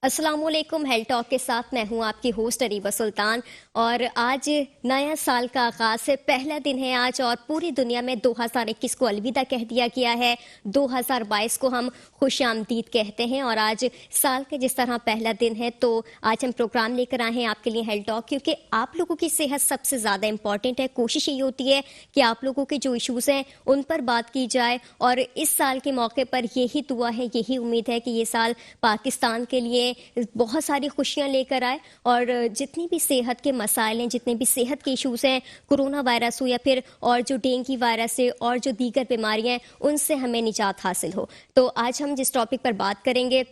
السلام علیکم. Health talk کے ساتھ میں ہوں آپ کی ہوسٹ اریبہ سلطان. اور آج نیا سال کا آغاز ہے, پہلا دن ہے آج, اور پوری دنیا میں 2021 کو الوداع کہہ دیا گیا ہے. 2022 کو ہم خوش آمدید کہتے ہیں. اور آج سال کے جس طرح پہلا دن ہے تو آج ہم پروگرام لے کر آئے ہیں آپ کے لیے ہیلتھ ٹاک, کیونکہ آپ لوگوں کی صحت سب سے زیادہ امپورٹنٹ ہے. کوشش یہی ہوتی ہے کہ آپ لوگوں کے جو ایشوز ہیں ان پر بات کی جائے, اور اس سال کے موقع پر یہی دعا ہے, یہی امید ہے کہ یہ سال پاکستان کے لیے بہت ساری خوشیاں لے کر آئے, اور جتنی بھی صحت کے مسائل ہیں, جتنے بھی صحت کے ایشوز ہیں, کرونا وائرس ہو یا پھر اور جو ڈینگی وائرس ہے اور جو دیگر بیماریاں ہیں, ان سے ہمیں نجات حاصل ہو. تو آج ہم جس ٹاپک پر بات کریں گے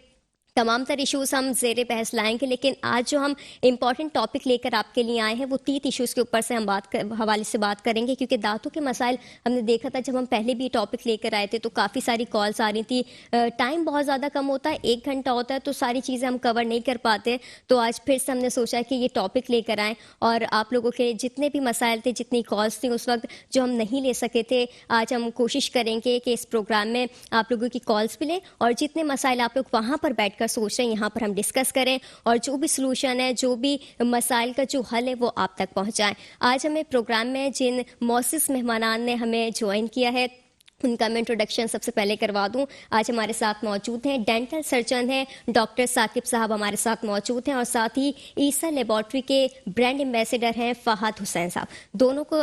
تمام تر ایشوز ہم زیر بحث لائیں گے, لیکن آج جو ہم امپورٹنٹ ٹاپک لے کر آپ کے لیے آئے ہیں وہ 30 ایشوز کے اوپر سے ہم حوالے سے بات کریں گے, کیونکہ دانتوں کے مسائل ہم نے دیکھا تھا جب ہم پہلے بھی ٹاپک لے کر آئے تھے تو کافی ساری کالز آ رہی تھی. ٹائم بہت زیادہ کم ہوتا ہے, 1 گھنٹہ ہوتا ہے, تو ساری چیزیں ہم کور نہیں کر پاتے. تو آج پھر سے ہم نے سوچا کہ یہ ٹاپک لے کر آئیں, اور آپ لوگوں کے جتنے بھی مسائل تھے, جتنی کالز تھیں اس وقت جو ہم نہیں لے سکے تھے, آج ہم کوشش کریں گے کہ اس پروگرام میں آپ لوگوں کی کالز بھی لیں, اور جتنے مسائل آپ لوگ وہاں پر بیٹھ کر سوچ رہے ہیں یہاں پر ہم ڈسکس کریں, اور جو بھی سلوشن ہے, جو بھی مسائل کا جو حل ہے وہ آپ تک پہنچائیں. آج ہمیں پروگرام میں جن معزز مہمانان نے ہمیں جوائن کیا ہے ان کا میں انٹروڈکشن سب سے پہلے کروا دوں. آج ہمارے ساتھ موجود ہیں ڈینٹل سرجن ہیں ڈاکٹر ثاقب صاحب, ہمارے ساتھ موجود ہیں, اور ساتھ ہی عیسیٰ لیبارٹری کے برانڈ ایمبیسڈر ہیں فہد حسین صاحب.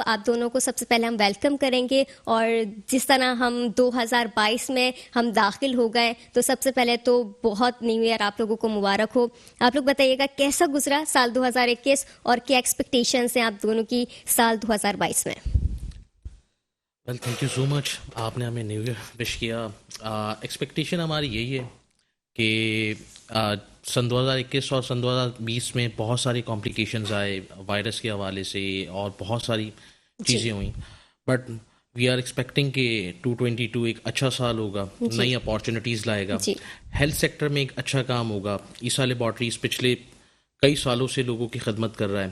آپ دونوں کو سب سے پہلے ہم ویلکم کریں گے. اور جس طرح ہم 2022 میں ہم داخل ہو گئے تو سب سے پہلے تو بہت نیو ایئر آپ لوگوں کو مبارک ہو. آپ لوگ بتائیے گا کیسا گزرا سال 2021 اور کیا ایکسپیکٹیشنس ہیں آپ دونوں کی سال 2022 میں؟ ویل تھینک یو سو مچ, آپ نے ہمیں نیو ایئر وش کیا. ایکسپیکٹیشن ہماری یہی ہے کہ سن 2021 اور سن 2020 میں بہت ساری کمپلیکیشنز آئے وائرس کے حوالے سے, اور بہت ساری چیزیں ہوئیں, بٹ وی آر ایکسپیکٹنگ کہ 2022 ایک اچھا سال ہوگا, نئی اپارچونیٹیز لائے گا, ہیلتھ سیکٹر میں ایک اچھا کام ہوگا. عیسیٰ لیبارٹریز پچھلے کئی سالوں سے لوگوں کی خدمت کر رہا ہے.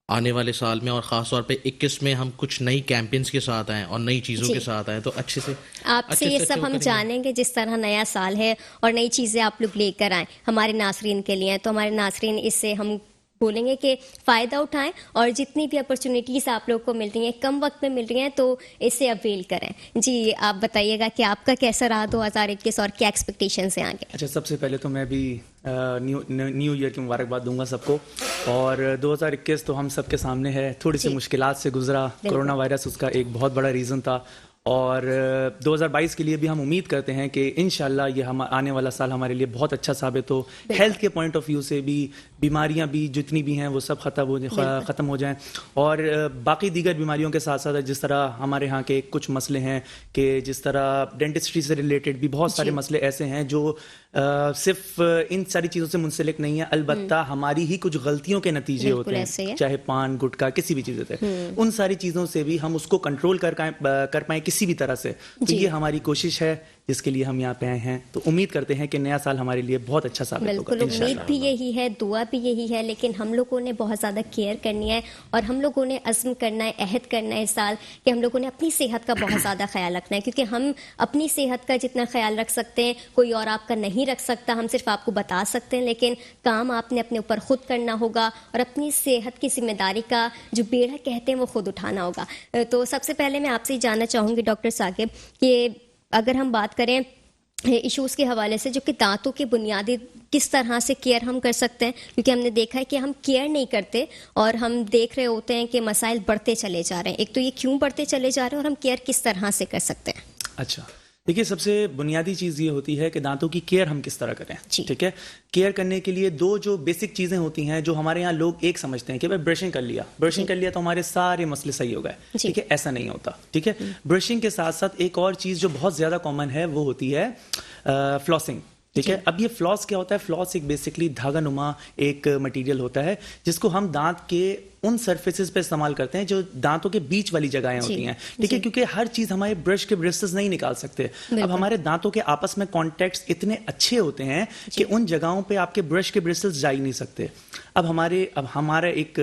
آنے والے سال میں اور خاص طور پہ 21 میں ہم کچھ نئی کیمپینز کے ساتھ آئیں اور نئی چیزوں کے ساتھ آئیں, تو اچھے سے آپ سے یہ سب ہم جانیں گے. جس طرح نیا سال ہے اور نئی چیزیں آپ لوگ لے کر آئیں ہمارے ناظرین کے لیے, تو ہمارے ناظرین اس سے ہم بولیں گے کہ فائدہ اٹھائیں, اور جتنی بھی اپرچونیٹیز آپ لوگ کو مل رہی ہیں, کم وقت میں مل رہی ہیں, تو اسے اویل کریں. جی آپ بتائیے گا کہ آپ کا کیسا رہا 2021 اور کیا ایکسپیکٹیشنس ہیں آگے؟ اچھا, سب سے پہلے تو میں بھی نیو ایئر کی مبارکباد دوں گا سب کو. اور 2021 تو ہم سب کے سامنے ہے, تھوڑی سی مشکلات سے گزرا. کرونا وائرس اس کا ایک بہت بڑا ریزن تھا, اور 2022 کے لیے بھی ہم امید کرتے ہیں کہ انشاءاللہ یہ آنے والا سال ہمارے لیے بہت اچھا ثابت ہو. ہیلتھ کے پوائنٹ آف ویو سے بھی بیماریاں بھی جتنی بھی ہیں وہ سب ختم ہو جائیں, اور باقی دیگر بیماریوں کے ساتھ ساتھ جس طرح ہمارے ہاں کے کچھ مسئلے ہیں کہ جس طرح ڈینٹسٹری سے ریلیٹڈ بھی بہت سارے مسئلے ایسے ہیں جو صرف ان ساری چیزوں سے منسلک نہیں ہے, البتہ ہماری ہی کچھ غلطیوں کے نتیجے ہوتے ہیں, چاہے پان گٹکا کسی بھی چیز سے, ان ساری چیزوں سے بھی ہم اس کو کنٹرول کر پائیں کسی بھی طرح سے. تو یہ ہماری کوشش ہے جس کے لیے ہم یہاں پہ آئے ہیں. تو امید کرتے ہیں کہ نیا سال ہمارے لیے بہت اچھا ثابت ہوگا. بالکل, امید بھی یہی ہے, دعا بھی یہی ہے, لیکن ہم لوگوں نے بہت زیادہ کیئر کرنی ہے, اور ہم لوگوں نے عزم کرنا ہے, عہد کرنا ہے اس سال کہ ہم لوگوں نے اپنی صحت کا بہت زیادہ خیال رکھنا ہے, کیونکہ ہم اپنی صحت کا جتنا خیال رکھ سکتے ہیں کوئی اور آپ کا نہیں رکھ سکتا. ہم صرف آپ کو بتا سکتے ہیں, لیکن کام آپ نے اپنے اوپر خود کرنا ہوگا, اور اپنی صحت کی ذمہ داری کا جو بیڑا کہتے ہیں وہ خود اٹھانا ہوگا. تو سب سے پہلے میں آپ سے جاننا چاہوں گی ڈاکٹر ثاقب کہ اگر ہم بات کریں ایشوز کے حوالے سے, جو کہ دانتوں کے بنیادی کس طرح سے کیئر ہم کر سکتے ہیں, کیونکہ ہم نے دیکھا ہے کہ ہم کیئر نہیں کرتے اور ہم دیکھ رہے ہوتے ہیں کہ مسائل بڑھتے چلے جا رہے ہیں. ایک تو یہ کیوں بڑھتے چلے جا رہے ہیں, اور ہم کیئر کس طرح سے کر سکتے ہیں؟ اچھا دیکھیے, سب سے بنیادی چیز یہ ہوتی ہے کہ دانتوں کی کیئر ہم کس طرح کریں. ٹھیک ہے, کیئر کرنے کے لیے دو جو بیسک چیزیں ہوتی ہیں جو ہمارے یہاں لوگ ایک سمجھتے ہیں کہ بھائی برشنگ کر لیا تو ہمارے سارے مسئلے صحیح ہو گئے. ٹھیک ہے, ایسا نہیں ہوتا. ٹھیک ہے, برشنگ کے ساتھ ساتھ ایک اور چیز جو بہت زیادہ کامن ہے وہ ہوتی ہے فلاسنگ. ٹھیک ہے, اب یہ فلاس کیا ہوتا ہے؟ فلاس ایک بیسکلی دھاگا نما ایک مٹیریل ہوتا ہے جس کو ہم دانت کے ان سرفیسز پہ استعمال کرتے ہیں جو دانتوں کے بیچ والی جگہیں ہوتی ہیں. ٹھیک ہے, کیونکہ ہر چیز ہمارے برش کے برسز نہیں نکال سکتے. اب ہمارے دانتوں کے آپس میں کانٹیکٹس اتنے اچھے ہوتے ہیں کہ ان جگہوں پہ آپ کے برش کے برسز جا ہی نہیں سکتے. اب ہمارا ایک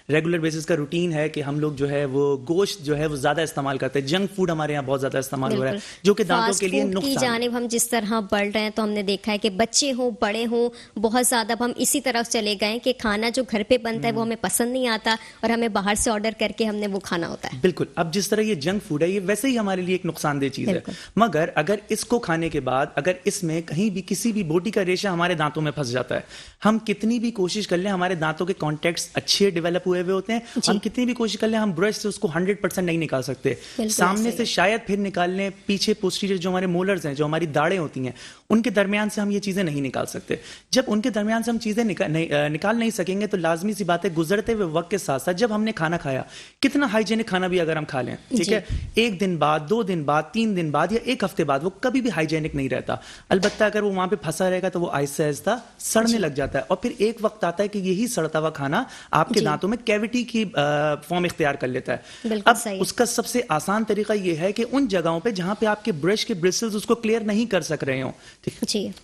ریگولر بیسس کا روٹین ہے کہ ہم لوگ جو ہے وہ گوشت جو ہے وہ زیادہ استعمال کرتے ہیں. جنک فوڈ ہمارے یہاں بہت زیادہ استعمال ہو رہا ہے جو کہ دانتوں کے لیے فاسٹ فوڈ کی نقصان. جانب ہم جس طرح بڑھ رہے ہیں تو ہم نے دیکھا ہے کہ بچے ہوں بڑے ہوں بہت زیادہ اب ہم اسی طرف چلے گئے کہ کھانا جو گھر پہ بنتا ہے وہ ہمیں پسند نہیں آتا اور ہمیں باہر سے آرڈر کر کے ہم نے وہ کھانا ہوتا ہے. بالکل. اب جس طرح یہ جنک فوڈ ہے یہ ویسے ہی ہمارے لیے ایک نقصان دہ چیز ہے, مگر اگر اس کو کھانے کے بعد اگر اس میں کہیں بھی کسی بھی بوٹی کا ریشہ ہمارے دانتوں میں پھنس جاتا ہے, ہم کتنی بھی کوشش کر لیں ہمارے دانتوں کے کانٹیکٹس اچھے ڈیولپ ہوئے ہوتے ہیں, ہم کتنی بھی کوشش کر لیں ہم برش سے اس کو 100% نہیں نکال سکتے. سامنے سے شاید پھر نکال لیں, پیچھے پوسٹیریئر جو ہمارے مولرز ہیں جو ہماری داڑیں ہوتی ہیں ان کے درمیان سے ہم یہ چیزیں نہیں نکال سکتے. جب ان کے درمیان سے ہم چیزیں نکال نہیں سکیں گے تو لازمی سی بات ہے گزرتے ہوئے وقت کے ساتھ ساتھ جب ہم نے کھانا کھایا, کتنا ہائیجینک کھانا بھی اگر ہم کھا لیں, ٹھیک ہے, 1 دن بعد 2 دن بعد 3 دن بعد یا 1 ہفتے بعد وہ کبھی بھی ہائیجینک نہیں رہتا. البتہ اگر وہ وہاں پہ پھنسا رہے گا تو وہ آہستہ آہستہ سڑنے لگ جاتا ہے اور پھر ایک وقت آتا ہے کہ یہی سڑتا ہوا کھانا آپ کے دانتوں میں کیوٹی کی فارم اختیار کر لیتا ہے. اب اس کا سب سے آسان طریقہ یہ ہے کہ ان جگہوں پہ جہاں پہ آپ کے برش کے برسلز اس کو کلیئر نہیں کر سک رہے ہوں,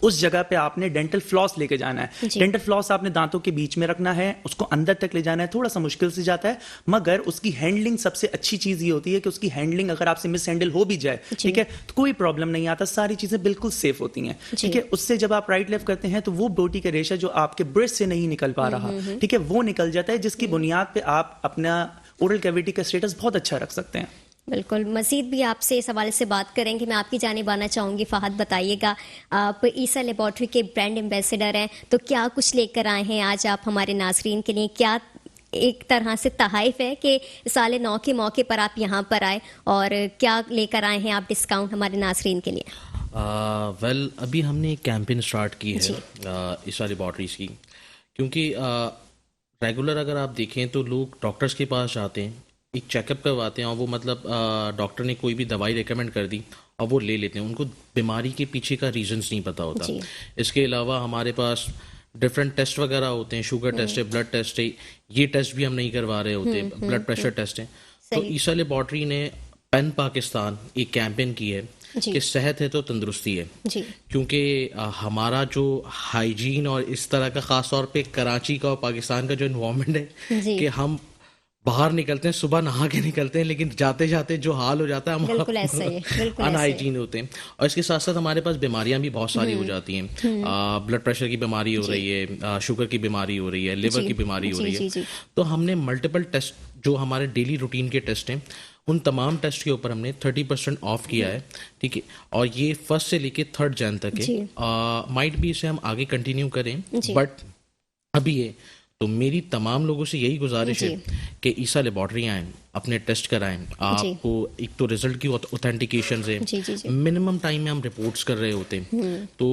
اس جگہ پہ آپ نے ڈینٹل فلاس لے کے جانا ہے. ڈینٹل فلاس آپ نے دانتوں کے بیچ میں رکھنا ہے, اس کو اندر تک لے جانا ہے. تھوڑا سا مشکل سے جاتا ہے مگر اس کی ہینڈلنگ سب سے اچھی چیز یہ ہوتی ہے کہ اس کی ہینڈلنگ اگر آپ سے مس ہینڈل ہو بھی جائے, ٹھیک ہے, تو کوئی پرابلم نہیں آتا, ساری چیزیں بالکل سیف ہوتی ہیں. ٹھیک ہے, اس سے جب آپ رائٹ لیفٹ کرتے ہیں تو وہ بوٹی کا ریشہ جو آپ کے برش سے نہیں نکل پا رہا, ٹھیک ہے, وہ نکل جاتا ہے, جس کی بنیاد پہ آپ اپنا اورل کیویٹی کا اسٹیٹس بہت اچھا رکھ سکتے ہیں. بالکل. مزید بھی آپ سے اس حوالے سے بات کریں گے. میں آپ کی جانب آنا چاہوں گی. فہد, بتائیے گا, آپ عیسیٰ لیبارٹری کے برانڈ ایمبیسڈر ہیں, تو کیا کچھ لے کر آئے ہیں آج آپ ہمارے ناظرین کے لیے؟ کیا ایک طرح سے تحائف ہے کہ سال نو کے موقع پر آپ یہاں پر آئے, اور کیا لے کر آئے ہیں آپ ڈسکاؤنٹ ہمارے ناظرین کے لیے؟ ویل ابھی ہم نے ایک کیمپین اسٹارٹ کی ہے عیسیٰ لیبارٹریز کی, کیونکہ ریگولر اگر آپ دیکھیں تو لوگ ڈاکٹرز کے پاس جاتے ہیں, ایک چیک اپ کرواتے ہیں اور وہ مطلب ڈاکٹر نے کوئی بھی دوائی ریکمینڈ کر دی اور وہ لے لیتے ہیں, ان کو بیماری کے پیچھے کا ریزنس نہیں پتہ ہوتا. اس کے علاوہ ہمارے پاس ڈفرینٹ ٹیسٹ وغیرہ ہوتے ہیں, شوگر ٹیسٹ ہے, بلڈ ٹیسٹ ہے, یہ ٹیسٹ بھی ہم نہیں کروا رہے ہوتے, بلڈ پریشر ٹیسٹ ہیں. تو عیسیٰ لیبارٹری نے پین پاکستان ایک کیمپین کی ہے کہ صحت ہے تو تندرستی ہے, کیونکہ ہمارا جو ہائیجین اور اس طرح کا خاص طور پہ کراچی کا اور پاکستان کا جو انوائرمنٹ ہے کہ ہم باہر نکلتے ہیں, صبح نہا کے نکلتے ہیں, لیکن جاتے جاتے جو حال ہو جاتا ہے ہم ان ہائیجین ہوتے ہیں. اور اس کے ساتھ ساتھ ہمارے پاس بیماریاں بھی بہت ساری ہو جاتی ہیں, بلڈ پریشر کی بیماری ہو رہی ہے, شوگر کی بیماری ہو رہی ہے, لیور کی بیماری ہو رہی ہے. تو ہم نے ملٹیپل ٹیسٹ جو ہمارے ڈیلی روٹین کے ٹیسٹ ہیں ان تمام ٹیسٹ کے اوپر ہم نے 30% آف کیا ہے, ٹھیک ہے, اور یہ 1 سے لے کے 3 جان تک ہے. مائٹ بھی اسے ہم آگے کنٹینیو کریں, بٹ ابھی یہ تو میری تمام لوگوں سے یہی گزارش ہے کہ عیسیٰ لیبارٹری آئیں, اپنے ٹیسٹ کرائیں. آپ کو ایک تو ریزلٹ کی اوتھینٹیکیشنز ہے, منیمم ٹائم میں ہم رپورٹس کر رہے ہوتے ہیں. تو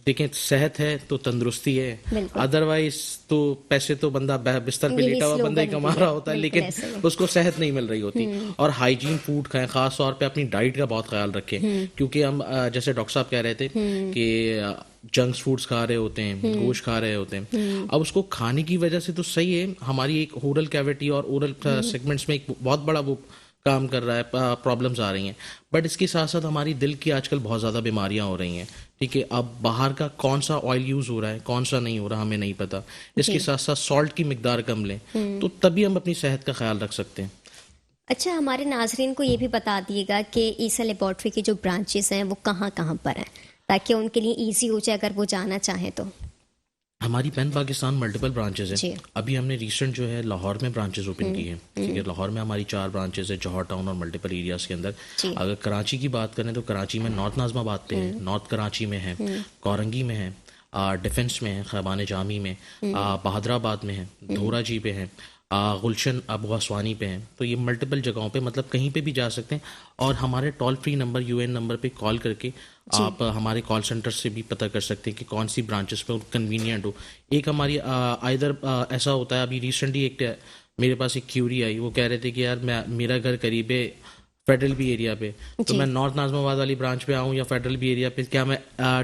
دیکھیں, صحت ہے تو تندرستی ہے, ادروائز تو پیسے تو بندہ بستر پہ لیٹا ہوا بندہ ہی کما رہا ہوتا ہے, لیکن اس کو صحت نہیں مل رہی ہوتی. اور ہائیجین فوڈ کھائیں, خاص طور پہ اپنی ڈائٹ کا بہت خیال رکھیں, کیونکہ ہم جیسے ڈاکٹر صاحب کہہ رہے تھے کہ جنکس فوڈس کھا رہے ہوتے ہیں, گوشت کھا رہے ہوتے ہیں. اب اس کو کھانے کی وجہ سے تو صحیح ہے, ہماری ایک اورل کیویٹی اور اورل سیگمنٹس میں ایک بہت بڑا وہ کام کر رہا ہے, پرابلمس آ رہی ہیں, بٹ اس کے ساتھ ساتھ ہماری دل کی آج کل بہت زیادہ بیماریاں ہو رہی ہیں. ٹھیک ہے, اب باہر کا کون سا آئل یوز ہو رہا ہے, کون سا نہیں ہو رہا, ہمیں نہیں پتا. اس کے ساتھ ساتھ سالٹ کی مقدار کم لیں, تو تبھی ہم اپنی صحت کا خیال رکھ سکتے ہیں. اچھا, ہمارے ناظرین کو یہ بھی بتا دیے گا کہ عیسیٰ لیبارٹری کے جو برانچز ہیں وہ کہاں کہاں پر ہیں, تاکہ ان کے لیے ایزی ہو جائے اگر وہ جانا چاہیں تو. ہماری پین پاکستان ملٹیپل برانچز ہیں. ابھی ہم نے ریسنٹ جو ہے لاہور میں برانچز اوپن کی ہیں, ٹھیک ہے, لاہور میں ہماری 4 برانچز ہیں, جوہر ٹاؤن اور ملٹیپل ایریاز کے اندر. اگر کراچی کی بات کریں تو کراچی میں نارتھ ناظم آباد پہ ہے, نارتھ کراچی میں ہے, کورنگی میں ہے, ڈیفنس میں ہے, خیبان جامی میں, بہادر آباد میں ہے, دھورا جی پہ ہے, گلشن ابو غسوانی پہ ہیں. تو یہ ملٹیپل جگہوں پہ مطلب کہیں پہ بھی جا سکتے ہیں. اور ہمارے toll free number UN number پہ کال کر کے آپ ہمارے کال سینٹر سے بھی پتہ کر سکتے ہیں کہ کون سی برانچز پہ کنوینئنٹ ہو. ایک ہماری ادھر ایسا ہوتا ہے, ابھی ریسنٹلی ایک میرے پاس ایک کیوری آئی, وہ کہہ رہے تھے کہ یار میرا گھر قریب ہے فیڈرل بی ایریا پہ, تو میں نارتھ ناظم آباد والی برانچ پہ آؤں یا فیڈرل بی ایریا پہ, کیا میں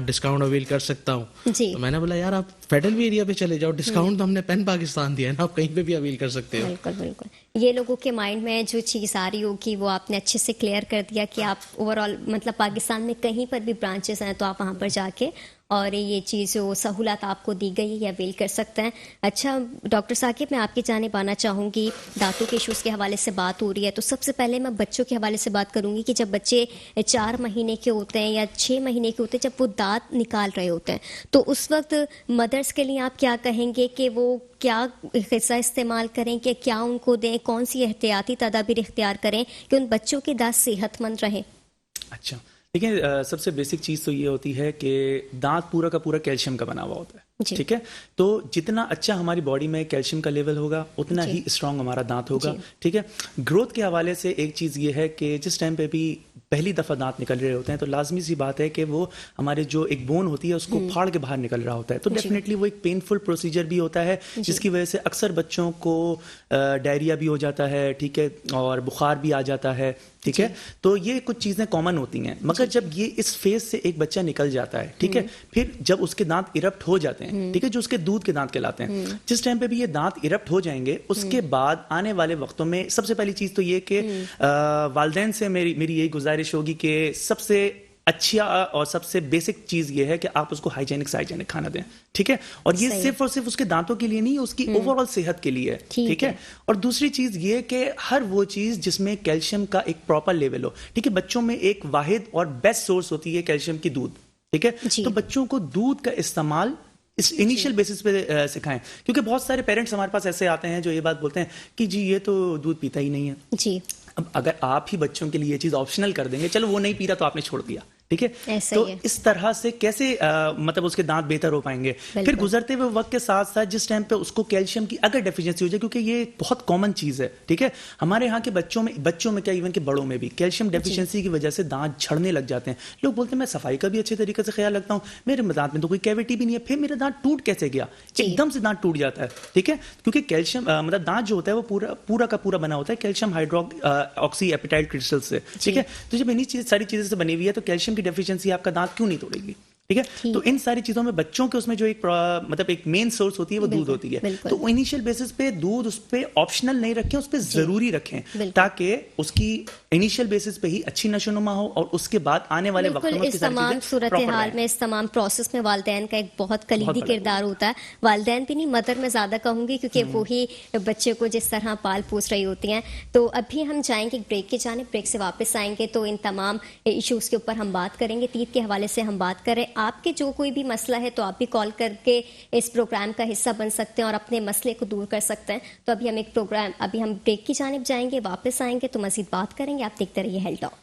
ڈسکاؤنٹ اویل کر سکتا ہوں؟ تو میں نے بولا یار آپ فیڈرل بی ایریا پہ چلے جاؤ, ڈسکاؤنٹ تو ہم نے پین پاکستان دیا ہے نا, آپ کہیں پہ بھی اویل کر سکتے ہو. بالکل بالکل. یہ لوگوں کے مائنڈ میں جو چیز آ رہی ہوگی وہ آپ نے اچھے سے کلیئر کر دیا کہ آپ اوور آل مطلب پاکستان میں کہیں پر بھی برانچز ہیں تو آپ وہاں پر جا کے اور یہ چیز جو سہولت آپ کو دی گئی ہے یہ اویل کر سکتے ہیں. اچھا ڈاکٹر ثاقب, میں آپ کی جانب آنا چاہوں گی. دانتوں کے ایشوز کے حوالے سے بات ہو رہی ہے تو سب سے پہلے میں بچوں کے حوالے سے بات کروں گی کہ جب بچے 4 مہینے کے ہوتے ہیں یا 6 مہینے کے ہوتے ہیں, جب وہ دانت نکال رہے ہوتے ہیں, تو اس وقت مدرس کے لیے آپ کیا کہیں گے کہ وہ کیا غذا استعمال کریں, کہ کیا ان کو دیں, کون سی احتیاطی تدابیر اختیار کریں کہ ان بچوں کے دانت صحت مند رہیں؟ اچھا دیکھیں, سب سے بیسک چیز تو یہ ہوتی ہے کہ دانت پورا کا پورا کیلشیم کا بنا ہوا ہوتا ہے. ٹھیک ہے, تو جتنا اچھا ہماری باڈی میں کیلشیم کا لیول ہوگا اتنا ہی اسٹرانگ ہمارا دانت ہوگا. ٹھیک ہے, گروتھ کے حوالے سے ایک چیز یہ ہے کہ جس ٹائم پہ بھی پہلی دفعہ دانت نکل رہے ہوتے ہیں تو لازمی سی بات ہے کہ وہ ہمارے جو ایک بون ہوتی ہے اس کو پھاڑ کے باہر نکل رہا ہوتا ہے. تو ڈیفینیٹلی وہ ایک پینفل پروسیجر بھی ہوتا ہے جس کی وجہ سے اکثر بچوں کو ڈائریا بھی ہو جاتا ہے. ٹھیک ہے, اور بخار بھی آ جاتا ہے. ٹھیک ہے, تو یہ کچھ چیزیں کامن ہوتی ہیں, مگر جب یہ اس فیز سے ایک بچہ نکل جاتا ہے, ٹھیک ہے, پھر جب اس کے دانت ایرپٹ ہو جاتے ہیں, ٹھیک ہے, جو اس کے دودھ کے دانت کہلاتے ہیں, جس ٹائم پہ بھی یہ دانت ایرپٹ ہو جائیں گے اس کے بعد آنے والے وقتوں میں سب سے پہلی چیز تو یہ کہ والدین سے میری یہی گزارش ہوگی کہ سب سے اچھا اور سب سے بیسک چیز یہ ہے کہ آپ اس کو ہائیجینک کھانا دیں. ٹھیک ہے, اور یہ صرف اور صرف اس کے دانتوں کے لیے نہیں, اس کی اوور آل صحت کے لیے ہے. ٹھیک ہے, اور دوسری چیز یہ کہ ہر وہ چیز جس میں کیلشیم کا ایک پراپر لیول ہو. ٹھیک ہے, بچوں میں ایک واحد اور بیسٹ سورس ہوتی ہے کیلشیم کی دودھ. ٹھیک ہے, تو بچوں کو دودھ کا استعمال اس انیشیل بیسس پہ سکھائیں, کیونکہ بہت سارے پیرنٹس ہمارے پاس ایسے آتے ہیں جو یہ بات بولتے ہیں کہ جی یہ تو دودھ پیتا ہی نہیں ہے. جی, اب اگر آپ ہی بچوں کے لیے یہ چیز آپشنل کر دیں گے, چلو وہ نہیں پی رہا تو آپ نے چھوڑ دیا. ٹھیک ہے, تو اس طرح سے کیسے مطلب اس کے دانت بہتر ہو پائیں گے. پھر گزرتے ہوئے وقت کے ساتھ ساتھ جس ٹائم پہ اس کو کیلشیم کی اگر ڈیفیشنسی ہو جائے, کیونکہ یہ بہت کامن چیز ہے. ٹھیک ہے, ہمارے یہاں کے بچوں میں کیا ایون کہ بڑوں میں بھی کیلشیم ڈیفیشنسی کی وجہ سے دانت جھڑنے لگ جاتے ہیں. لوگ بولتے ہیں میں صفائی کا بھی اچھے طریقے سے خیال رکھتا ہوں, میرے دانت میں تو کوئی کیویٹی بھی نہیں ہے, پھر میرا دانت ٹوٹ کیسے گیا, ایک دم سے دانت ٹوٹ جاتا ہے. ٹھیک ہے, کیونکہ کیلشیم مطلب دانت جو ہوتا ہے وہ پورا کا پورا بنا ہوتا ہے کیلشیم آکسی ایپیٹائٹ کرسٹل سے. ٹھیک ہے, تو جب انہیں ساری چیزیں سے بنی ہوئی ہے تو کیلشیم کی ڈیفیشنسی آپ کا دانت کیوں نہیں توڑے گی. ٹھیک ہے, تو ان ساری چیزوں میں بچوں کے اس میں جو ایک مطلب ایک مین سورس ہوتی ہے وہ دودھ ہوتی ہے. تو انیشیل بیسس پہ دودھ اس پہ آپشنل نہیں رکھیں, اس پہ ضروری رکھیں تاکہ اس کی انیشیل بیسس پہ ہی اچھی نشو نما ہو, اور اس کے بعد آنے والے وقتوں میں اس تمام صورتحال میں اس تمام پروسیس میں والدین کا ایک بہت کلیدی کردار ہوتا ہے. والدین بھی نہیں, مدر میں زیادہ کہوں گی, کیونکہ وہی بچے کو جس طرح پال پوس رہی ہوتی ہیں. تو ابھی ہم جائیں گے بریک کی جانب, بریک سے واپس آئیں گے تو ان تمام ایشوز کے اوپر ہم بات کریں گے. تیت کے حوالے سے ہم بات کریں, آپ کے جو کوئی بھی مسئلہ ہے تو آپ بھی کال کر کے اس پروگرام کا حصہ بن سکتے ہیں اور اپنے مسئلے کو دور کر سکتے ہیں. تو ابھی ہم بریک کی جانب جائیں گے, واپس آئیں گے تو مزید بات کریں گے. آپ دیکھتے رہیے health talk.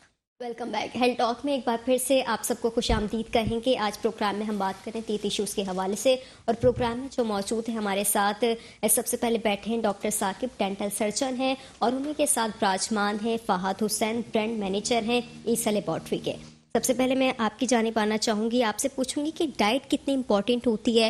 Welcome back. Health talk میں ایک بار پھر سے آپ سب کو خوش آمدید کہیں گے. آج پروگرام میں ہم بات کریں تیت ایشوز کے حوالے سے, اور پروگرام میں جو موجود ہیں ہمارے ساتھ سب سے پہلے بیٹھے ہیں ڈاکٹر ثاقب, ڈینٹل سرجن ہیں, اور انہیں کے ساتھ براجمان ہیں فہد حسین, برانڈ مینیجر ہیں ایسا لیبارٹری کے. سب سے پہلے میں آپ کی جانب آنا چاہوں گی, آپ سے پوچھوں گی کہ ڈائٹ کتنی امپورٹنٹ ہوتی ہے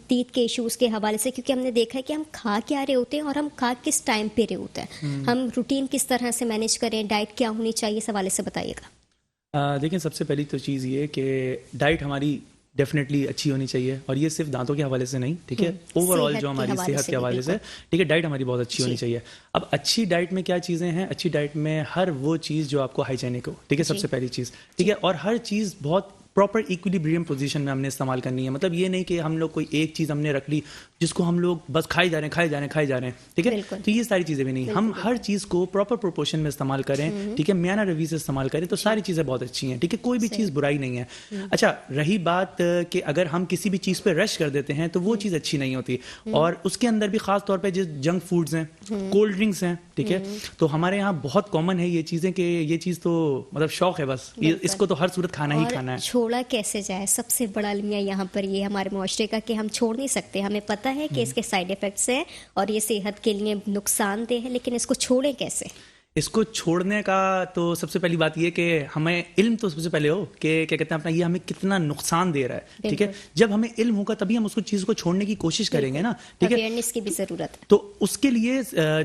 تیت کے ایشوز کے حوالے سے, کیونکہ ہم نے دیکھا ہے کہ ہم کھا کیا رہے ہوتے ہیں اور ہم کھا کس ٹائم پہ رہے ہوتے ہیں. ہم روٹین کس طرح سے مینیج کریں, ڈائٹ کیا ہونی چاہیے, اس حوالے سے بتائیے گا. دیکھیں, سب سے پہلی تو چیز یہ کہ ڈائٹ ہماری ڈیفینیٹلی اچھی ہونی چاہیے, اور یہ صرف دانتوں کے حوالے سے نہیں. ٹھیک ہے, اوور آل جو ہماری صحت کے حوالے سے, ٹھیک ہے, ڈائٹ ہماری بہت اچھی ہونی چاہیے. اب اچھی ڈائٹ میں کیا چیزیں ہیں, اچھی ڈائٹ میں ہر وہ چیز جو آپ کو ہائیجینک ہو. ٹھیک ہے, سب سے پہلی چیز. ٹھیک ہے, اور ہر چیز بہت پراپر ایکویلیبریم پوزیشن میں ہم نے استعمال کرنی ہے. مطلب یہ نہیں کہ ہم لوگ کوئی ایک چیز ہم نے رکھ لی جس کو ہم لوگ بس کھائے جا رہے ہیں. ٹھیک ہے, تو یہ ساری چیزیں بھی نہیں, ہم ہر چیز کو پراپر پروپورشن میں استعمال کریں. ٹھیک ہے, میانہ روی سے استعمال کریں تو ساری چیزیں بہت اچھی ہیں. ٹھیک ہے, کوئی بھی چیز برائی نہیں ہے. اچھا, رہی بات کہ اگر ہم کسی بھی چیز پہ رش کر دیتے ہیں تو وہ چیز اچھی نہیں ہوتی, اور اس کے اندر بھی خاص طور پہ جو جنک فوڈز ہیں, کولڈ ڈرنکس ہیں. ٹھیک ہے, تو ہمارے یہاں بہت کامن ہے یہ چیزیں کہ یہ چیز تو مطلب شوق ہے, بس اس کو تو ہر صورت کھانا ہی کھانا ہے. چھوڑا کیسے جائے, سب سے بڑا المیہ یہاں پر یہ ہمارے معاشرے کا کہ ہم چھوڑ نہیں سکتے. ہمیں پتہ ہے کہ اس کے سائیڈ افیکٹس ہیں اور یہ صحت کے لیے نقصان دہ ہے, لیکن اس کو چھوڑیں کیسے؟ اس کو چھوڑنے کا تو سب سے پہلی بات یہ کہ ہمیں علم تو سب سے پہلے ہو کہ کیا کہتے ہیں اپنا یہ ہمیں کتنا نقصان دے رہا ہے. ٹھیک ہے, جب ہمیں علم ہوگا تبھی ہم اس کو چیز کو چھوڑنے کی کوشش کریں گے نا. ٹھیک ہے, اویئرنیس کی بھی ضرورت ہے. تو اس کے لیے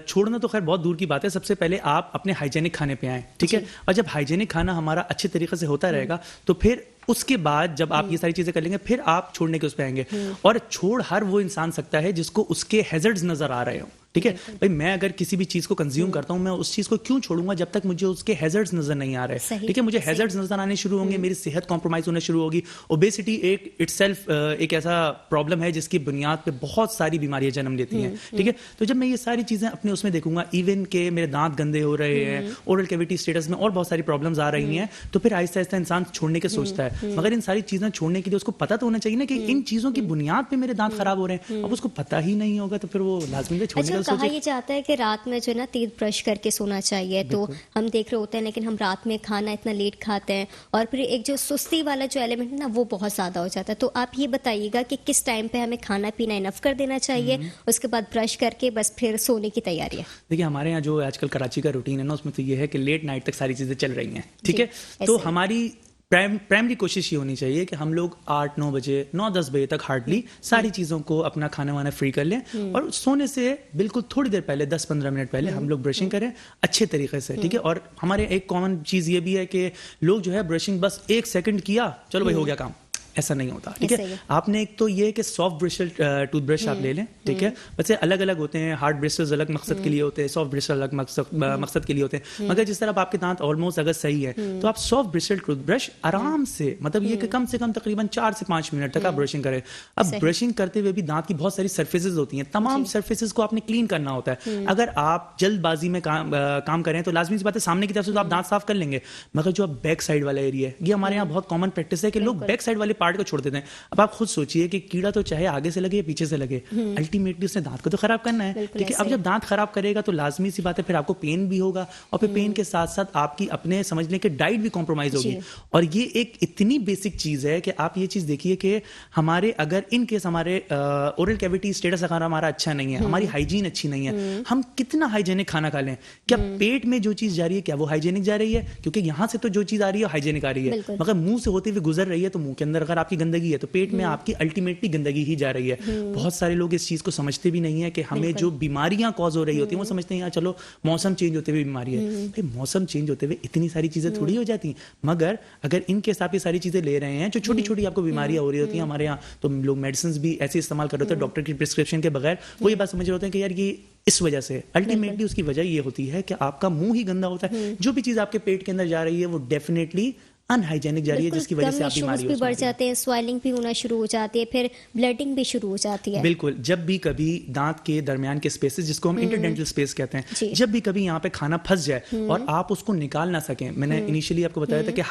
چھوڑنا تو خیر بہت دور کی بات ہے. سب سے پہلے آپ اپنے ہائیجینک کھانے پہ آئیں. ٹھیک ہے, اور جب ہائیجینک کھانا ہمارا اچھے طریقے سے ہوتا رہے گا تو پھر اس کے بعد جب آپ یہ ساری چیزیں کر لیں گے پھر آپ چھوڑنے کے اس پہ آئیں گے. اور چھوڑ ہر وہ انسان سکتا ہے جس کو اس کے ہیزرڈز نظر آ رہے ہوں. ٹھیک ہے بھائی میں اگر کسی بھی چیز کو کنزیوم کرتا ہوں میں اس چیز کو کیوں چھوڑوں گا جب تک مجھے اس کے ہیزرڈز نظر نہیں آ رہے. ٹھیک ہے مجھے ہیزرڈز نظر آنے شروع ہوں گے, میری صحت کمپرومائز ہونا شروع ہوگی. اوبیسٹی ایک اٹ سیلف ایک ایسا پرابلم ہے جس کی بنیاد پہ بہت ساری بیماریاں جنم لیتی ہیں. ٹھیک ہے تو جب میں یہ ساری چیزیں اپنے اس میں دیکھوں گا, ایون کہ میرے دانت گندے ہو رہے ہیں, اورل کیویٹی اسٹیٹس میں اور بہت ساری پرابلمز آ رہی ہیں, تو پھر آہستہ آہستہ انسان چھوڑنے کے سوچتا ہے. مگر ان ساری چیزیں چھوڑنے کے لیے اس کو پتہ تو ہونا چاہیے نا کہ ان چیزوں کی بنیاد پہ میرے دانت خراب ہو رہے ہیں. اب اس کو پتہ ہی نہیں ہوگا تو پھر وہ لازمی چھوڑنے کا کہا یہ جاتا ہے کہ رات میں جو ہے نا تیز برش کر کے سونا چاہیے, تو ہم دیکھ رہے ہوتے ہیں لیکن ہم رات میں کھانا اتنا لیٹ کھاتے ہیں, اور پھر ایک جو سستی والا جو ایلیمنٹ ہے نا وہ بہت زیادہ ہو جاتا ہے. تو آپ یہ بتائیے گا کہ کس ٹائم پہ ہمیں کھانا پینا انف کر دینا چاہیے, اس کے بعد برش کر کے بس پھر سونے کی تیاری ہے. دیکھیے ہمارے یہاں جو آج کل کراچی کا روٹین ہے نا اس میں تو یہ ہے کہ لیٹ نائٹ تک ساری چیزیں چل رہی ہیں. ٹھیک ہے تو ہماری پرائمری کوشش یہ ہونی چاہیے کہ ہم لوگ 8-9 بجے 9-10 بجے تک ہارڈلی ساری چیزوں کو اپنا کھانا وانا فری کر لیں, اور سونے سے بالکل تھوڑی دیر پہلے 10-15 منٹ پہلے ہم لوگ برشنگ کریں اچھے طریقے سے. ٹھیک ہے اور ہمارے ایک کامن چیز یہ بھی ہے کہ لوگ جو ہے برشنگ بس 1 سیکنڈ کیا چلو بھائی ہو گیا کام, ایسا نہیں ہوتا. ٹھیک ہے آپ نے ایک تو یہ کہ سافٹ برسل ٹوتھ برش آپ لے لیں. ٹھیک ہے ویسے الگ الگ ہوتے ہیں, ہارڈ برسلز الگ مقصد کے لیے ہوتے ہیں, سافٹ برسل الگ مقصد کے لیے ہوتے ہیں. مگر جس طرح آپ کے دانت آلموسٹ اگر صحیح ہے تو آپ سافٹ برسل ٹوتھ برش آرام سے مطلب یہ کہ کم سے کم تقریباً 4 سے 5 منٹ تک آپ برشنگ کریں. اب برشنگ کرتے ہوئے بھی دانت کی بہت ساری سرفیسز ہوتی ہیں, تمام سرفیسز کو آپ نے کلین کرنا ہوتا ہے. اگر آپ جلد بازی میں کام کریں تو لازمی سی بات ہے سامنے کی طرف سے تو آپ دانت صاف کر لیں گے, مگر جو آپ بیک سائڈ والا ایریا ہے یہ ہمارے یہاں بہت کامن پریکٹس ہے کہ لوگ بیک سائڈ والے پارٹ کو چھوڑ دیتے ہیں. اب آپ خود سوچئے کہ کیڑا تو چاہے آگے سے لگے یا پیچھے سے لگے, الٹیمیٹلی اس نے دانت کو تو خراب کرنا ہے. ٹھیک ہے اب جب دانت خراب کرے گا تو لازمی سی بات ہے پھر آپ کو پین بھی ہوگا, اور پھر پین کے ساتھ ساتھ آپ کی اپنے سمجھ لیں کہ ڈائٹ بھی کمپرومائز ہوگی. اور یہ ایک اتنی بیسک چیز ہے کہ آپ یہ چیز دیکھیے کہ ہمارے اگر ان کیس ہمارے اورل کیویٹی اسٹیٹس اگر ہمارا اچھا نہیں ہے, ہماری ہائیجین اچھی نہیں ہے, ہم کتنا ہائیجینک کھانا کھا لیں, کیا پیٹ میں جو چیز جا رہی ہے کیا وہ ہائیجینک جا رہی ہے, کیونکہ یہاں سے تو جو چیز آ رہی ہے ہائیجینک آ رہی ہے, مگر منہ سے ہوتے ہوئے گزر رہی ہے تو منہ کے اندر اگر آپ کی گندگی ہے تو پیٹ میں آپ کی الٹیمیٹلی گندگی ہی جا رہی ہے. بہت سارے لوگ اس چیز کو سمجھتے بھی نہیں ہے کہ ہمیں جو بیماریاں کاز ہو رہی ہوتی ہیں وہ سمجھتے ہیں چلو موسم چینج ہوتے ہوئے بیماری ہے. موسم چینج ہوتے ہوئے اتنی ساری چیزیں تھوڑی ہو جاتی ہیں, مگر اگر ان کے ساتھ یہ ساری چیزیں لے رہے ہیں جو چھوٹی چھوٹی آپ کو بیماریاں ہو رہی ہوتی ہیں, ہمارے یہاں تو لوگ میڈیسنز بھی ایسے استعمال کر رہے ہوتے ہیں ڈاکٹر کی پرسکرپشن کے بغیر, وہ یہ بات سمجھ رہے ہوتے ہیں کہ یار یہ اس وجہ سے الٹیمیٹلی اس کی وجہ یہ ہوتی ہے کہ آپ کا منہ ہی گندا ہوتا ہے. جو بھی چیز آپ کے پیٹ کے اندر جا رہی ہے وہ ڈیفینیٹلی ان ہائیجینک جا رہی ہے, جس کی وجہ سے آپ بیماری بھی بڑھ جاتے ہیں, سویلنگ بھی ہونا شروع ہو جاتی ہے, پھر بلیڈنگ بھی شروع ہو جاتی ہے. بالکل جب بھی کبھی دانت کے درمیان کے اسپیسز جس کو ہم انٹرڈینٹل اسپیس کہتے ہیں, جب بھی کبھی یہاں پہ کھانا پھنس جائے اور آپ اس کو نکال نہ سکیں, میں نے انیشلی آپ کو بتایا تھا کہ